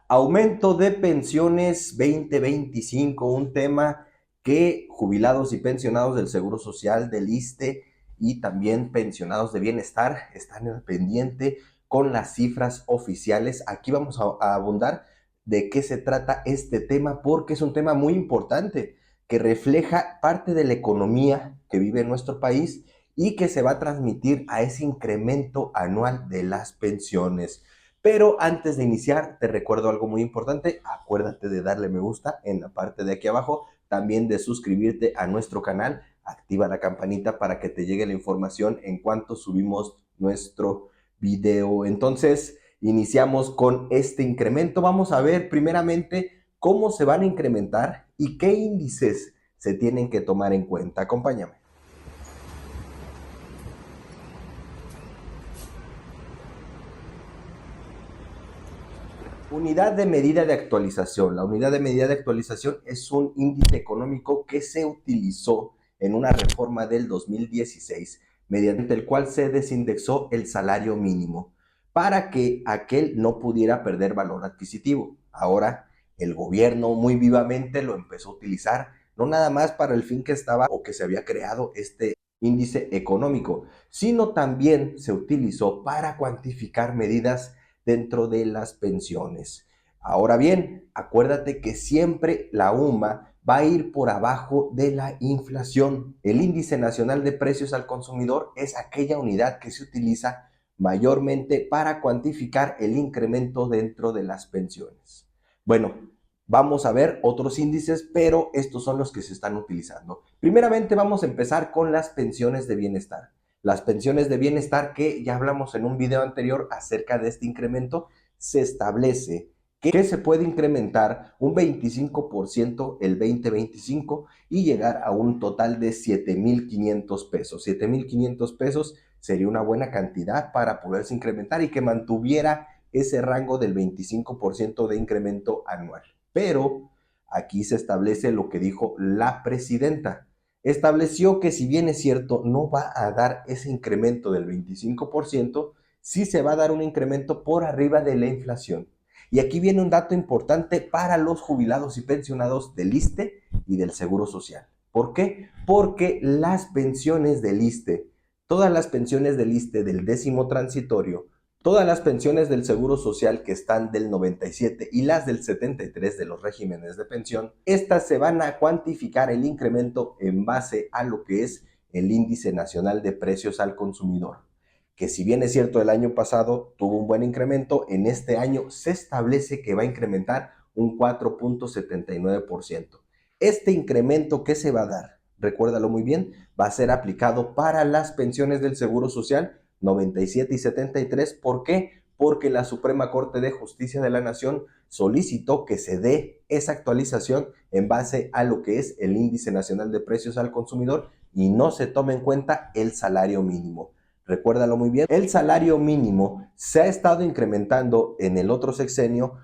Aumento de pensiones 2025, un tema que jubilados y pensionados del Seguro Social, del ISSSTE y también pensionados de bienestar están al pendiente con las cifras oficiales. Aquí vamos a abundar de qué se trata este tema porque es un tema muy importante que refleja parte de la economía que vive nuestro país y que se va a transmitir a ese incremento anual de las pensiones. Pero antes de iniciar, te recuerdo algo muy importante. Acuérdate de darle me gusta en la parte de aquí abajo, también de suscribirte a nuestro canal, activa la campanita para que te llegue la información en cuanto subimos nuestro video. Entonces, iniciamos con este incremento. Vamos a ver primeramente cómo se van a incrementar y qué índices se tienen que tomar en cuenta. Acompáñame. Unidad de medida de actualización. La unidad de medida de actualización es un índice económico que se utilizó en una reforma del 2016, mediante el cual se desindexó el salario mínimo para que aquel no pudiera perder valor adquisitivo. Ahora el gobierno muy vivamente lo empezó a utilizar, no nada más para el fin que estaba o que se había creado este índice económico, sino también se utilizó para cuantificar medidas dentro de las pensiones. Ahora bien, acuérdate que siempre la UMA va a ir por abajo de la inflación. El índice nacional de precios al consumidor es aquella unidad que se utiliza mayormente para cuantificar el incremento dentro de las pensiones. Bueno, vamos a ver otros índices, pero estos son los que se están utilizando. Primeramente vamos a empezar con las pensiones de bienestar. Las pensiones de bienestar, que ya hablamos en un video anterior acerca de este incremento, se establece que se puede incrementar un 25% el 2025 y llegar a un total de 7,500 pesos. 7,500 pesos sería una buena cantidad para poderse incrementar y que mantuviera ese rango del 25% de incremento anual. Pero aquí se establece lo que dijo la presidenta. Estableció que, si bien es cierto, no va a dar ese incremento del 25%, sí se va a dar un incremento por arriba de la inflación. Y aquí viene un dato importante para los jubilados y pensionados del ISSSTE y del Seguro Social. ¿Por qué? Porque las pensiones del ISSSTE, todas las pensiones del ISSSTE del décimo transitorio, todas las pensiones del Seguro Social que están del 97 y las del 73 de los regímenes de pensión, estas se van a cuantificar el incremento en base a lo que es el Índice Nacional de Precios al Consumidor, que, si bien es cierto el año pasado tuvo un buen incremento, en este año se establece que va a incrementar un 4,79%. Este incremento que se va a dar, recuérdalo muy bien, va a ser aplicado para las pensiones del Seguro Social 97 y 73. ¿Por qué? Porque la Suprema Corte de Justicia de la Nación solicitó que se dé esa actualización en base a lo que es el Índice Nacional de Precios al Consumidor y no se tome en cuenta el salario mínimo. Recuérdalo muy bien, el salario mínimo se ha estado incrementando en el otro sexenio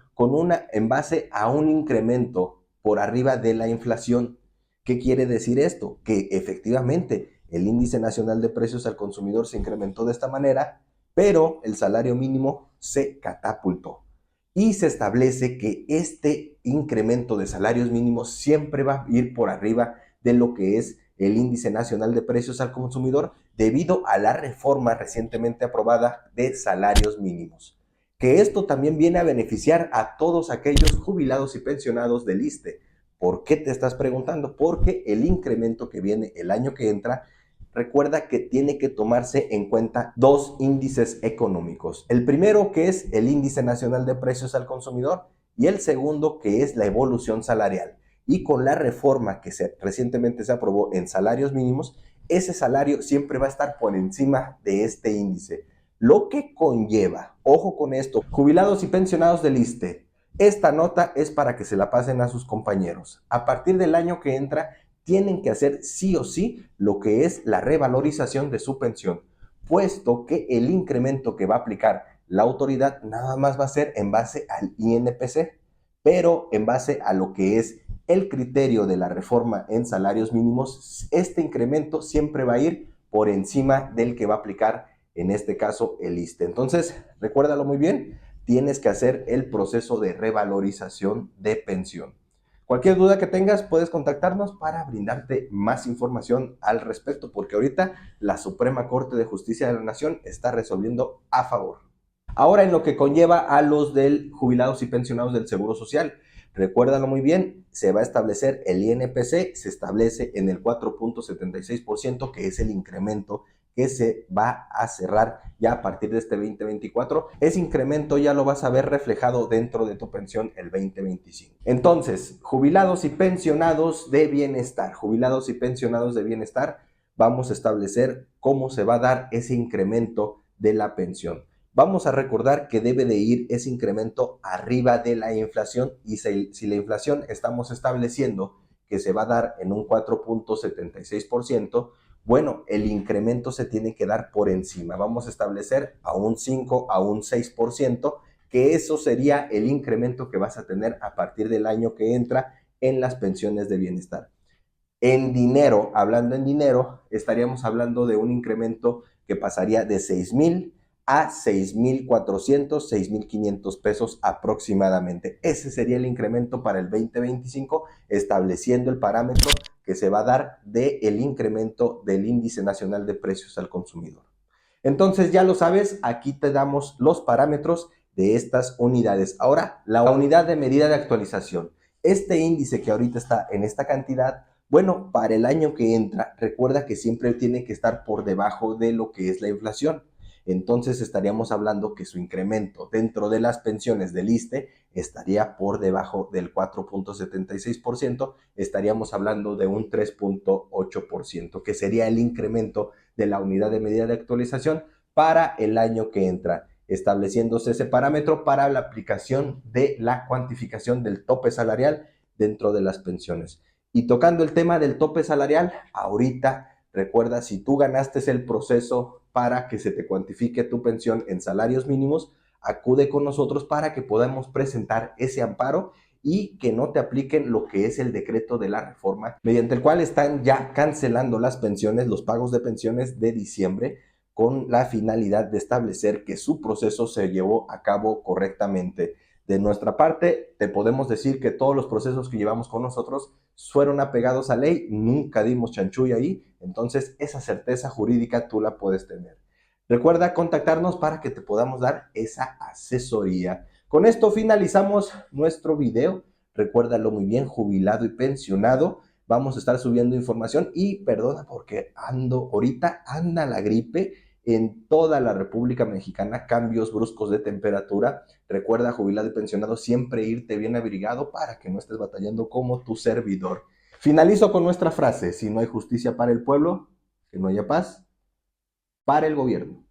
en base a un incremento por arriba de la inflación. ¿Qué quiere decir esto? Que efectivamente el índice nacional de precios al consumidor se incrementó de esta manera, pero el salario mínimo se catapultó. Y se establece que este incremento de salarios mínimos siempre va a ir por arriba de lo que es el índice nacional de precios al consumidor, debido a la reforma recientemente aprobada de salarios mínimos. Que esto también viene a beneficiar a todos aquellos jubilados y pensionados del ISSSTE. ¿Por qué te estás preguntando? Porque el incremento que viene el año que entra, recuerda que tiene que tomarse en cuenta dos índices económicos. El primero, que es el Índice Nacional de Precios al Consumidor, y el segundo, que es la evolución salarial. Y con la reforma que recientemente se aprobó en salarios mínimos, ese salario siempre va a estar por encima de este índice. Lo que conlleva, ojo con esto, jubilados y pensionados del ISSSTE, esta nota es para que se la pasen a sus compañeros. A partir del año que entra, tienen que hacer sí o sí lo que es la revalorización de su pensión, puesto que el incremento que va a aplicar la autoridad nada más va a ser en base al INPC, pero en base a lo que es el criterio de la reforma en salarios mínimos, este incremento siempre va a ir por encima del que va a aplicar, en este caso, el ISSSTE. Entonces, recuérdalo muy bien, tienes que hacer el proceso de revalorización de pensión. Cualquier duda que tengas, puedes contactarnos para brindarte más información al respecto, porque ahorita la Suprema Corte de Justicia de la Nación está resolviendo a favor. Ahora, en lo que conlleva a los jubilados y pensionados del Seguro Social, recuérdalo muy bien, se va a establecer el INPC, se establece en el 4.76%, que es el incremento que se va a cerrar ya a partir de este 2024. Ese incremento ya lo vas a ver reflejado dentro de tu pensión el 2025. Entonces, jubilados y pensionados de bienestar, vamos a establecer cómo se va a dar ese incremento de la pensión. Vamos a recordar que debe de ir ese incremento arriba de la inflación, y si la inflación estamos estableciendo que se va a dar en un 4.76%, bueno, el incremento se tiene que dar por encima. Vamos a establecer a un 5, a un 6%, que eso sería el incremento que vas a tener a partir del año que entra en las pensiones de bienestar. En dinero, hablando en dinero, estaríamos hablando de un incremento que pasaría de 6,000 a 6,400, 6,500 pesos aproximadamente. Ese sería el incremento para el 2025, estableciendo el parámetro que se va a dar del incremento del Índice Nacional de Precios al Consumidor. Entonces, ya lo sabes, aquí te damos los parámetros de estas unidades. Ahora, la unidad de medida de actualización. Este índice que ahorita está en esta cantidad, bueno, para el año que entra, recuerda que siempre tiene que estar por debajo de lo que es la inflación. Entonces estaríamos hablando que su incremento dentro de las pensiones del ISSSTE estaría por debajo del 4.76%, estaríamos hablando de un 3.8%, que sería el incremento de la unidad de medida de actualización para el año que entra, estableciéndose ese parámetro para la aplicación de la cuantificación del tope salarial dentro de las pensiones. Y tocando el tema del tope salarial, ahorita recuerda, si tú ganaste el proceso para que se te cuantifique tu pensión en salarios mínimos, acude con nosotros para que podamos presentar ese amparo y que no te apliquen lo que es el decreto de la reforma, mediante el cual están ya cancelando las pensiones, los pagos de pensiones de diciembre, con la finalidad de establecer que su proceso se llevó a cabo correctamente. De nuestra parte, te podemos decir que todos los procesos que llevamos con nosotros fueron apegados a ley, nunca dimos chanchullo ahí, entonces esa certeza jurídica tú la puedes tener. Recuerda contactarnos para que te podamos dar esa asesoría. Con esto finalizamos nuestro video. Recuérdalo muy bien, jubilado y pensionado. Vamos a estar subiendo información y perdona porque ahorita anda la gripe en toda la República Mexicana, cambios bruscos de temperatura. Recuerda, jubilado y pensionado, siempre irte bien abrigado para que no estés batallando como tu servidor. Finalizo con nuestra frase: si no hay justicia para el pueblo, que no haya paz para el gobierno.